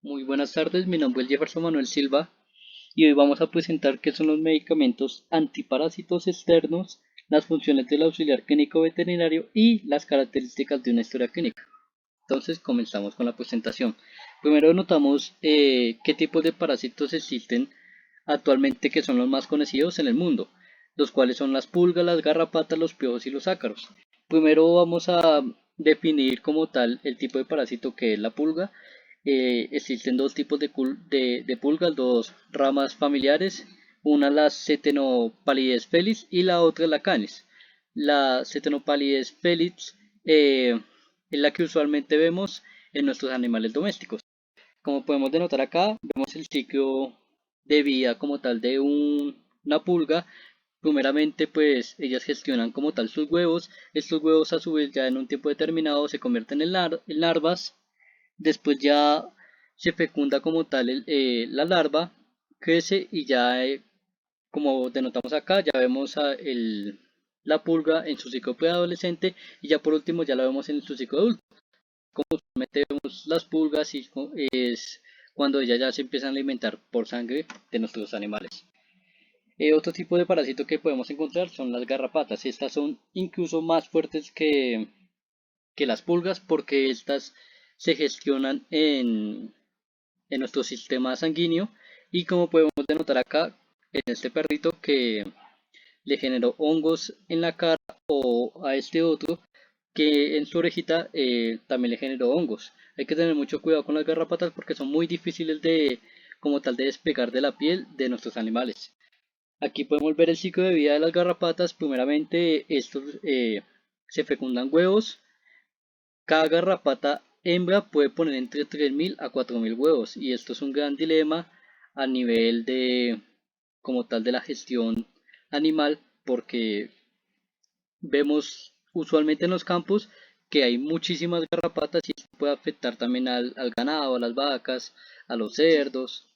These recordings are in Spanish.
Muy buenas tardes, mi nombre es Jefferson Manuel Silva y hoy vamos a presentar qué son los medicamentos antiparásitos externos, las funciones del auxiliar clínico veterinario y las características de una historia clínica. Entonces comenzamos con la presentación. Primero notamos qué tipos de parásitos existen actualmente que son los más conocidos en el mundo, los cuales son las pulgas, las garrapatas, los piojos y los ácaros. Primero vamos a definir como tal el tipo de parásito que es la pulga. Existen dos tipos de pulgas, dos ramas familiares, una la Cetenopalides felix y la otra la canis. La Cetenopalides felix es la que usualmente vemos en nuestros animales domésticos. Como podemos denotar acá, vemos el ciclo de vida como tal de una pulga. Primeramente, pues ellas gestionan como tal sus huevos. Estos huevos a su vez ya en un tiempo determinado se convierten en larvas. Después ya se fecunda como tal la larva, crece y ya, como denotamos acá, ya vemos la pulga en su ciclo preadolescente y ya por último ya la vemos en su ciclo adulto. Metemos las pulgas y es cuando ellas ya se empiezan a alimentar por sangre de nuestros animales. Otro tipo de parásito que podemos encontrar son las garrapatas. Estas son incluso más fuertes que las pulgas porque estas se gestionan en nuestro sistema sanguíneo y como podemos denotar acá en este perrito que le generó hongos en la cara o a este otro que en su orejita también le generó hongos. Hay que tener mucho cuidado con las garrapatas porque son muy difíciles de como tal de despegar de la piel de nuestros animales. Aquí podemos ver el ciclo de vida de las garrapatas. Primeramente estos se fecundan huevos. Cada garrapata hembra puede poner entre 3.000 a 4.000 huevos y esto es un gran dilema a nivel de como tal de la gestión animal porque vemos usualmente en los campos que hay muchísimas garrapatas y esto puede afectar también al ganado, a las vacas, a los cerdos,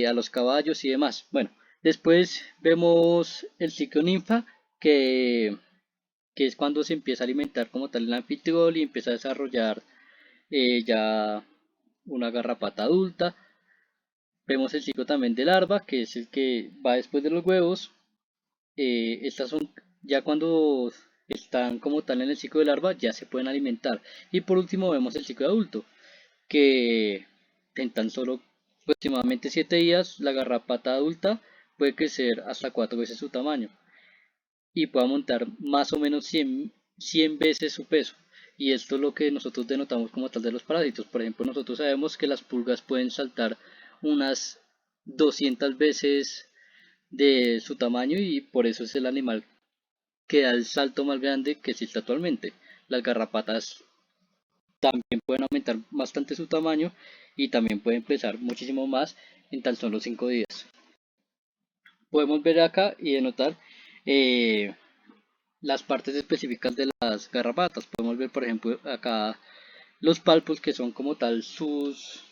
a los caballos y demás. Bueno, después vemos el ciclo ninfa que es cuando se empieza a alimentar como tal el anfitrión y empieza a desarrollar ya una garrapata adulta. Vemos el ciclo también de larva, que es el que va después de los huevos. Estas son ya cuando están como tal en el ciclo de larva, ya se pueden alimentar. Y por último vemos el ciclo de adulto, que en tan solo aproximadamente 7 días la garrapata adulta puede crecer hasta 4 veces su tamaño y pueda montar más o menos cien veces su peso. Y esto es lo que nosotros denotamos como tal de los parásitos. Por ejemplo, nosotros sabemos que las pulgas pueden saltar unas 200 veces de su tamaño y por eso es el animal que da el salto más grande que existe actualmente. Las garrapatas también pueden aumentar bastante su tamaño y también pueden pesar muchísimo más en tan solo 5 días. Podemos ver acá y denotar eh, las partes específicas de las garrapatas. Podemos ver, por ejemplo, acá los palpos que son como tal sus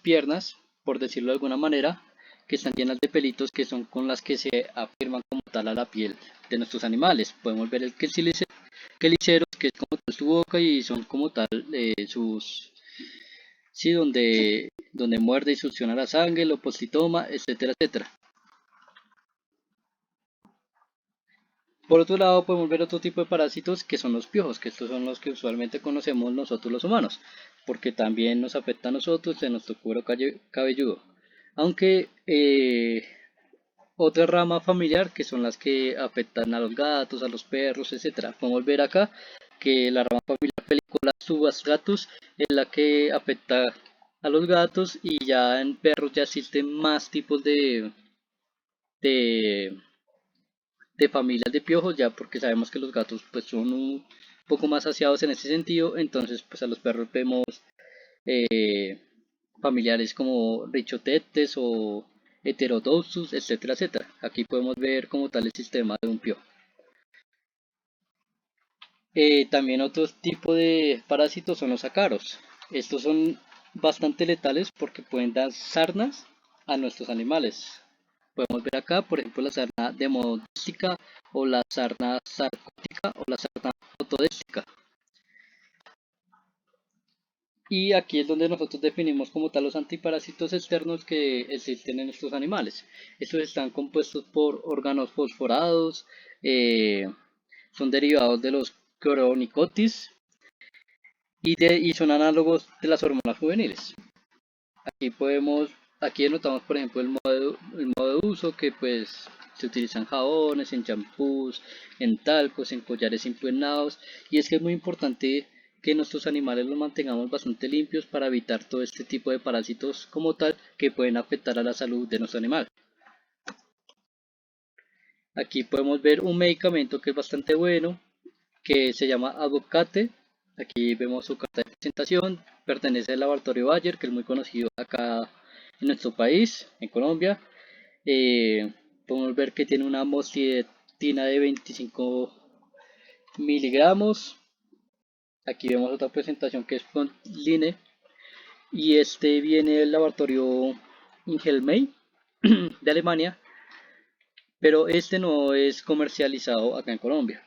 piernas, por decirlo de alguna manera, que están llenas de pelitos que son con las que se afirman como tal a la piel de nuestros animales. Podemos ver el queliceros, que es como tal su boca y son como tal sus, sí, donde muerde y succiona la sangre, el opostitoma, etcétera, etcétera. Por otro lado, podemos ver otro tipo de parásitos que son los piojos, que estos son los que usualmente conocemos nosotros los humanos, porque también nos afecta a nosotros en nuestro cuero cabelludo. Aunque otra rama familiar que son las que afectan a los gatos, a los perros, etcétera. Podemos ver acá que la rama familiar Pelicola substratus es la que afecta a los gatos y ya en perros ya existen más tipos de, de familias de piojos ya porque sabemos que los gatos pues son un poco más saciados en ese sentido, entonces pues a los perros vemos eh, familiares como Richotetes o Heterodoxus, etcétera, etcétera. Aquí podemos ver como tal el sistema de un piojo. También otro tipo de parásitos son los ácaros. Estos son bastante letales porque pueden dar sarnas a nuestros animales. Podemos ver acá, por ejemplo, la sarna demodéstica o la sarna sarcótica o la sarna autodéstica. Y aquí es donde nosotros definimos como tal los antiparásitos externos que existen en estos animales. Estos están compuestos por órganos fosforados, eh, son derivados de los chronicotis y son análogos de las hormonas juveniles. Aquí podemos, aquí notamos por ejemplo el modo de uso que pues se utilizan jabones, en champús, en talcos, en collares impregnados y es que es muy importante que nuestros animales los mantengamos bastante limpios para evitar todo este tipo de parásitos como tal que pueden afectar a la salud de nuestro animal. Aquí podemos ver un medicamento que es bastante bueno, que se llama Avocate. Aquí vemos su carta de presentación, pertenece al laboratorio Bayer, que es muy conocido acá en nuestro país, en Colombia. Podemos ver que tiene una amoxicilina de 25 miligramos. Aquí vemos otra presentación que es Frontline y este viene del laboratorio Ingelmay de Alemania, pero este no es comercializado acá en Colombia.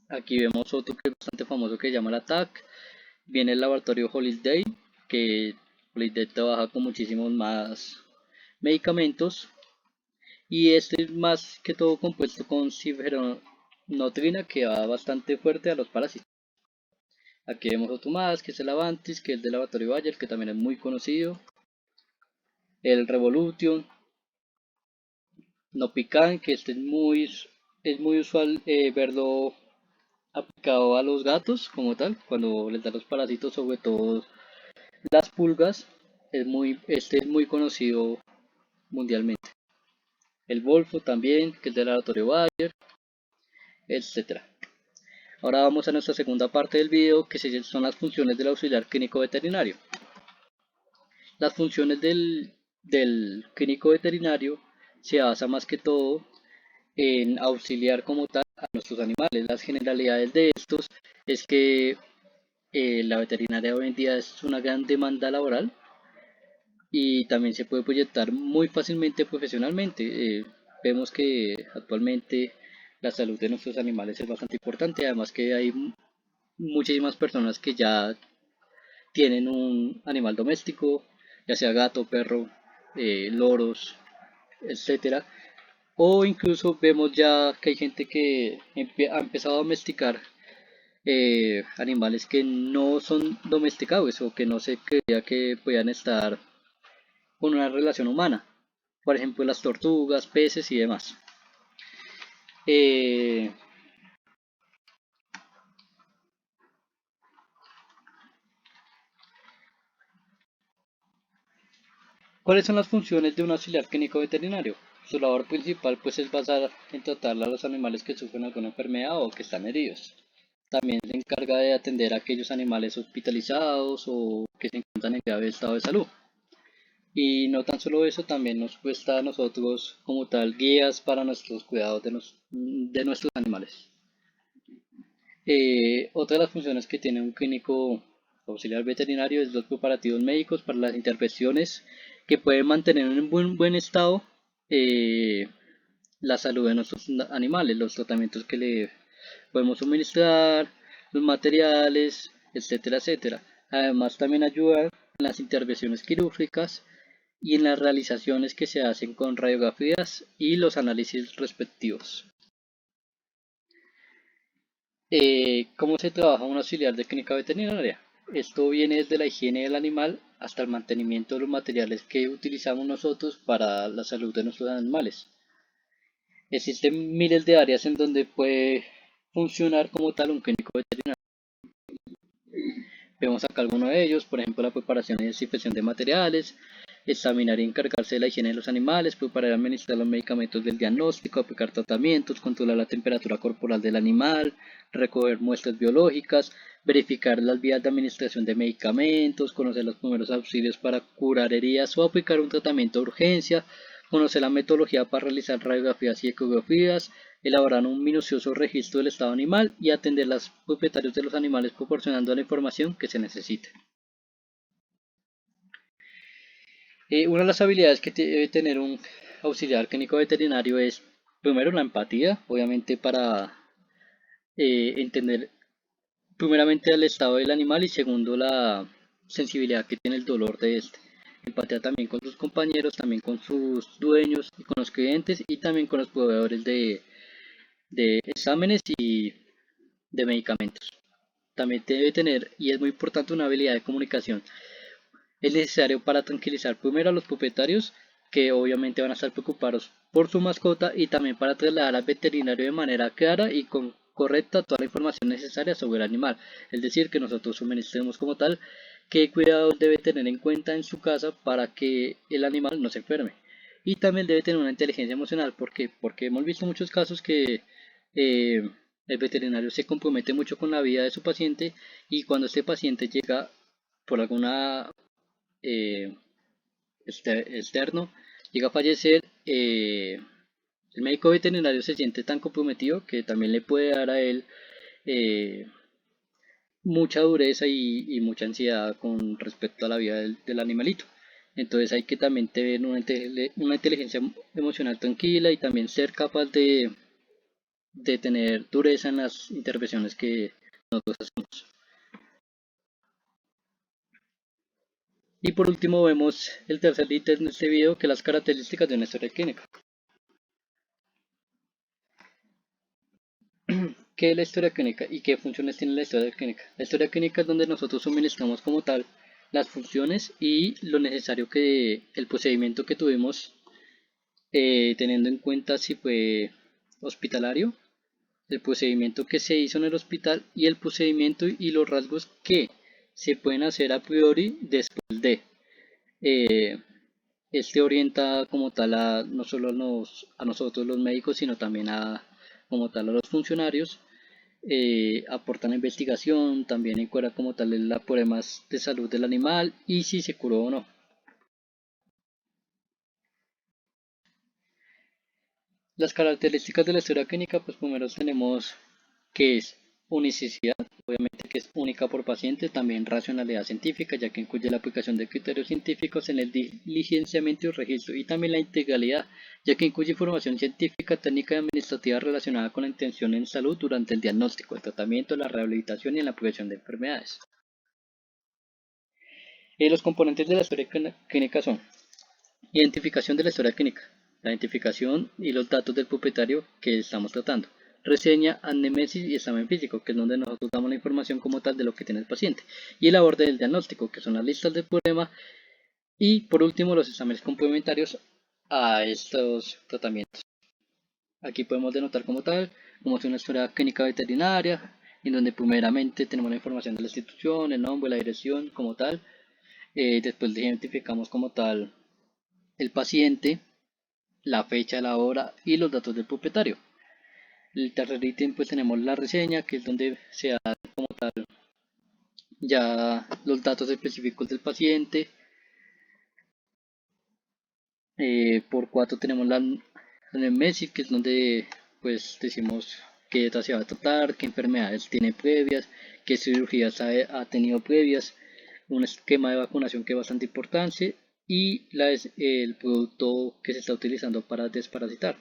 Aquí vemos otro que es bastante famoso que se llama el ATAC. Viene el laboratorio Holiday, que Holiday trabaja con muchísimos más medicamentos. Y este es más que todo compuesto con ciferonotrina que va bastante fuerte a los parásitos. Aquí vemos otro más, que es el Avantis, que es del laboratorio Bayer, que también es muy conocido. El Revolution, Nopican, que este es muy usual verlo aplicado a los gatos como tal, cuando les da los parásitos, sobre todo las pulgas, este es muy conocido mundialmente. El Volfo también, que es del laboratorio Bayer, etcétera. Ahora vamos a nuestra segunda parte del video, que son las funciones del auxiliar clínico veterinario. Las funciones del clínico veterinario se basa más que todo en auxiliar como tal a nuestros animales. Las generalidades de estos es que la veterinaria hoy en día es una gran demanda laboral y también se puede proyectar muy fácilmente profesionalmente. Vemos que actualmente la salud de nuestros animales es bastante importante, además que hay muchísimas personas que ya tienen un animal doméstico, ya sea gato, perro, loros, etcétera. O incluso vemos ya que hay gente que ha empezado a domesticar animales que no son domesticables o que no se creía que puedan estar con una relación humana. Por ejemplo, las tortugas, peces y demás. Eh, ¿Cuáles son las funciones de un auxiliar clínico veterinario? Su labor principal pues es basar en tratar a los animales que sufren alguna enfermedad o que están heridos. También se encarga de atender a aquellos animales hospitalizados o que se encuentran en grave estado de salud. Y no tan solo eso, también nos cuesta a nosotros como tal guías para nuestros cuidados de nuestros animales. Otra de las funciones que tiene un clínico auxiliar veterinario es los preparativos médicos para las intervenciones que pueden mantener en un buen estado eh, la salud de nuestros animales, los tratamientos que le podemos suministrar, los materiales, etcétera, etcétera. Además también ayuda en las intervenciones quirúrgicas y en las realizaciones que se hacen con radiografías y los análisis respectivos. ¿Cómo se trabaja un auxiliar de clínica veterinaria? Esto viene desde la higiene del animal hasta el mantenimiento de los materiales que utilizamos nosotros para la salud de nuestros animales. Existen miles de áreas en donde puede funcionar como tal un clínico veterinario. Vemos acá algunos de ellos, por ejemplo, la preparación y desinfección de materiales, examinar y encargarse de la higiene de los animales, preparar y administrar los medicamentos del diagnóstico, aplicar tratamientos, controlar la temperatura corporal del animal, recoger muestras biológicas, verificar las vías de administración de medicamentos, conocer los primeros auxilios para curar heridas o aplicar un tratamiento de urgencia, conocer la metodología para realizar radiografías y ecografías, elaborar un minucioso registro del estado animal y atender a los propietarios de los animales proporcionando la información que se necesite. Una de las habilidades que debe tener un auxiliar clínico veterinario es, primero, la empatía, obviamente para entender primeramente al estado del animal y segundo la sensibilidad que tiene el dolor de este. Empatía también con sus compañeros, también con sus dueños y con los clientes y también con los proveedores de exámenes y de medicamentos. También debe tener, y es muy importante, una habilidad de comunicación. Es necesario para tranquilizar primero a los propietarios, que obviamente van a estar preocupados por su mascota, y también para trasladar al veterinario de manera clara y correcta toda la información necesaria sobre el animal. Es decir, que nosotros suministremos como tal qué cuidados debe tener en cuenta en su casa para que el animal no se enferme. Y también debe tener una inteligencia emocional, porque hemos visto muchos casos que eh, el veterinario se compromete mucho con la vida de su paciente, y cuando este paciente llega por alguna eh, externo, llega a fallecer, el médico veterinario se siente tan comprometido que también le puede dar a él eh, mucha dureza y mucha ansiedad con respecto a la vida del animalito. Entonces hay que también tener una inteligencia emocional tranquila y también ser capaz de tener dureza en las intervenciones que nosotros hacemos. Y por último vemos el tercer ítem de este video, que es las características de una historia clínica. ¿Qué es la historia clínica y qué funciones tiene la historia clínica? La historia clínica es donde nosotros suministramos como tal las funciones y lo necesario que el procedimiento que tuvimos, teniendo en cuenta si fue hospitalario, el procedimiento que se hizo en el hospital y el procedimiento y los rasgos que se pueden hacer a priori después de. Eh, este orienta como tal a no solo a nosotros los médicos, sino también a como tal a los funcionarios. Aportan investigación, también encuadra como tal los problemas de salud del animal y si se curó o no. Las características de la historia clínica, pues primero tenemos que es unicidad, obviamente que es única por paciente, también racionalidad científica, ya que incluye la aplicación de criterios científicos en el diligenciamiento y registro, y también la integralidad, ya que incluye información científica, técnica y administrativa relacionada con la intención en salud durante el diagnóstico, el tratamiento, la rehabilitación y en la prevención de enfermedades. Los componentes de la historia clínica son identificación de la historia clínica, la identificación y los datos del propietario que estamos tratando. Reseña, anamnesis y examen físico, que es donde nosotros damos la información como tal de lo que tiene el paciente. Y el aborde del diagnóstico, que son las listas del problema. Y por último, los exámenes complementarios a estos tratamientos. Aquí podemos denotar como tal, como es una historia clínica veterinaria, en donde primeramente tenemos la información de la institución, el nombre, la dirección como tal. Después identificamos como tal el paciente, la fecha, la hora y los datos del propietario. El tercer ítem pues tenemos la reseña, que es donde se da como tal ya los datos específicos del paciente. Por 4 tenemos la anamnesis, que es donde pues decimos qué dieta se va a tratar, qué enfermedades tiene previas, qué cirugías ha tenido previas, un esquema de vacunación que es bastante importante y el producto que se está utilizando para desparasitar.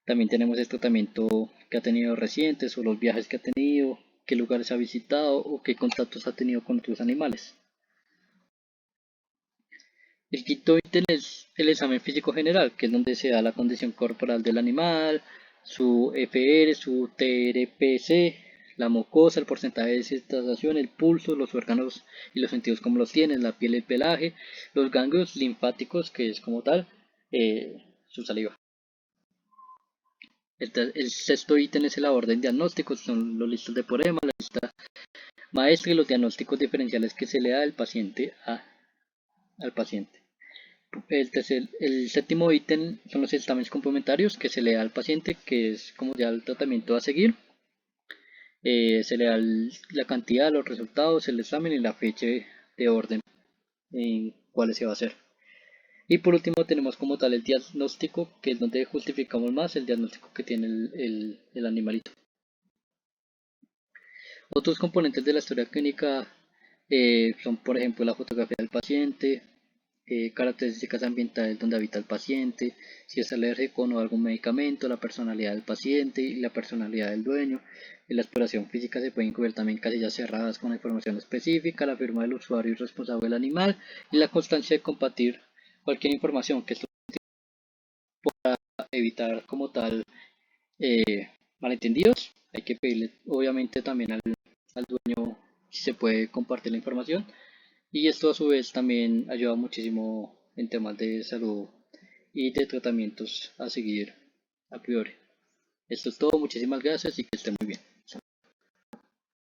También tenemos el tratamiento que ha tenido recientes o los viajes que ha tenido, qué lugares ha visitado o qué contactos ha tenido con otros animales. El quinto ítem es el examen físico general, que es donde se da la condición corporal del animal, su FR, su TRPC, la mucosa, el porcentaje de deshidratación, el pulso, los órganos y los sentidos como los tienen, la piel, el pelaje, los ganglios linfáticos, que es como tal su saliva. El sexto ítem es el orden diagnóstico, son los listos de problema, la lista maestra y los diagnósticos diferenciales que se le da al paciente. El séptimo ítem son los exámenes complementarios que se le da al paciente, que es como ya el tratamiento a seguir. Se le da la cantidad, los resultados, el examen y la fecha de orden en cuáles se va a hacer. Y por último tenemos como tal el diagnóstico, que es donde justificamos más el diagnóstico que tiene el animalito. Otros componentes de la historia clínica son, por ejemplo, la fotografía del paciente, características ambientales donde habita el paciente, si es alérgico o no a algún medicamento, la personalidad del paciente y la personalidad del dueño. En la exploración física se pueden incluir también casillas cerradas con la información específica, la firma del usuario y responsable del animal y la constancia de compartir cualquier información que esto evitar como tal malentendidos. Hay que pedirle obviamente también al dueño si se puede compartir la información. Y esto a su vez también ayuda muchísimo en temas de salud y de tratamientos a seguir a priori. Esto es todo, muchísimas gracias y que esté muy bien.